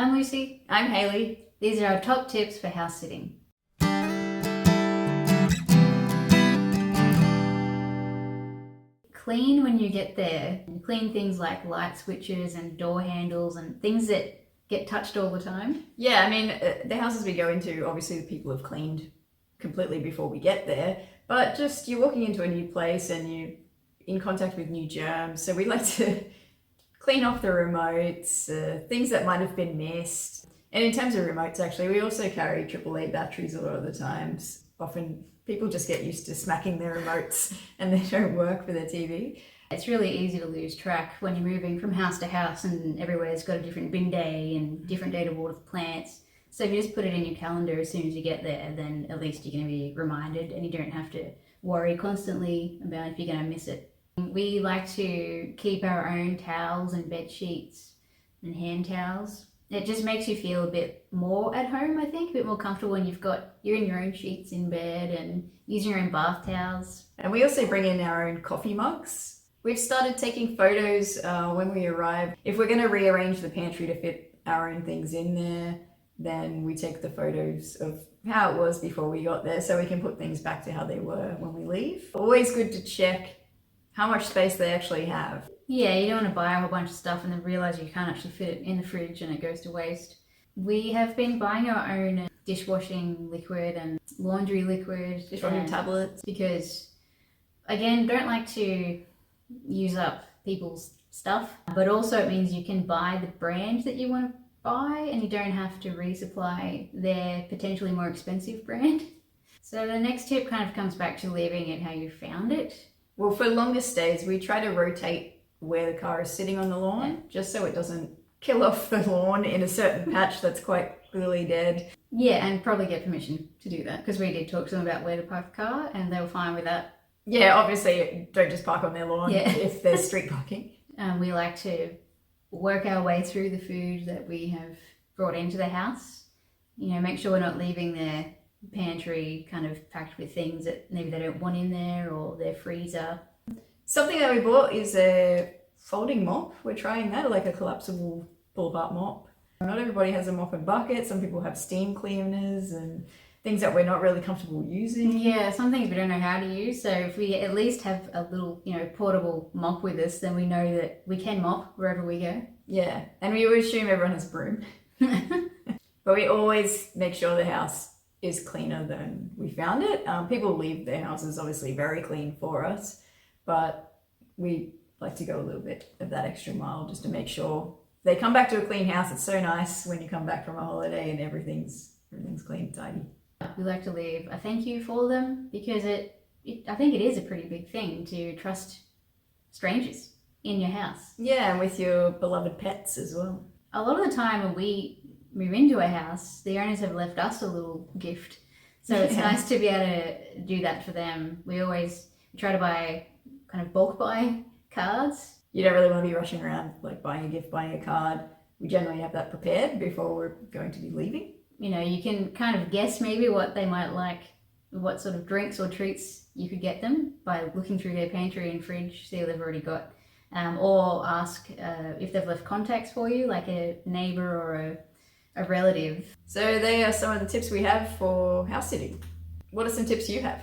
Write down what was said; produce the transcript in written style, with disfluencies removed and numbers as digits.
I'm Lucy. I'm Hayley. These are our top tips for house sitting. Clean when you get there. Clean things like light switches and door handles and things that get touched all the time. Yeah, I mean, the houses we go into, obviously the people have cleaned completely before we get there, but just you're walking into a new place and you're in contact with new germs. So we like to clean off the remotes, things that might have been missed. And in terms of remotes, actually, we also carry AAA batteries a lot of the times. Often people just get used to smacking their remotes and they don't work for their TV. It's really easy to lose track when you're moving from house to house and everywhere's got a different bin day and different day to water the plants. So if you just put it in your calendar as soon as you get there, then at least you're going to be reminded and you don't have to worry constantly about if you're going to miss it. We like to keep our own towels and bed sheets and hand towels. It just makes you feel a bit more at home, I think, a bit more comfortable when you're in your own sheets in bed and using your own bath towels. And we also bring in our own coffee mugs. We've started taking photos when we arrive. If we're going to rearrange the pantry to fit our own things in there, then we take the photos of how it was before we got there so we can put things back to how they were when we leave. Always good to check how much space they actually have. Yeah, you don't want to buy a whole bunch of stuff and then realize you can't actually fit it in the fridge and it goes to waste. We have been buying our own dishwashing liquid and laundry liquid. Dishwashing tablets. Because, again, don't like to use up people's stuff, but also it means you can buy the brand that you want to buy and you don't have to resupply their potentially more expensive brand. So the next tip kind of comes back to leaving it how you found it. Well, for longer stays, we try to rotate where the car is sitting on the lawn, just so it doesn't kill off the lawn in a certain patch that's quite clearly dead. Yeah, and probably get permission to do that, because we did talk to them about where to park the car and they were fine with that. Yeah, obviously don't just park on their lawn if there's street parking. We like to work our way through the food that we have brought into the house. You know, make sure we're not leaving their pantry kind of packed with things that maybe they don't want in there, or their freezer. Something that we bought is a folding mop. We're trying that, like a collapsible pull-apart mop. Not everybody has a mop and bucket. Some people have steam cleaners and things that we're not really comfortable using. Yeah, some things we don't know how to use. So if we at least have a little, portable mop with us, then we know that we can mop wherever we go. Yeah, and we always assume everyone has a broom. But we always make sure the house is cleaner than we found it. People leave their houses obviously very clean for us, but we like to go a little bit of that extra mile just to make sure they come back to a clean house. It's so nice when you come back from a holiday and everything's clean and tidy. We like to leave a thank you for them, because I think it is a pretty big thing to trust strangers in your house. Yeah, and with your beloved pets as well. A lot of the time when we move into a house, the owners have left us a little gift. So it's nice to be able to do that for them. We always try to buy kind of bulk buy cards. You don't really want to be rushing around like buying a gift, buying a card. We generally have that prepared before we're going to be leaving. You can kind of guess maybe what they might like, what sort of drinks or treats you could get them by looking through their pantry and fridge, see what they've already got. Or ask if they've left contacts for you, like a neighbour or a relative. So they are some of the tips we have for house sitting. What are some tips you have?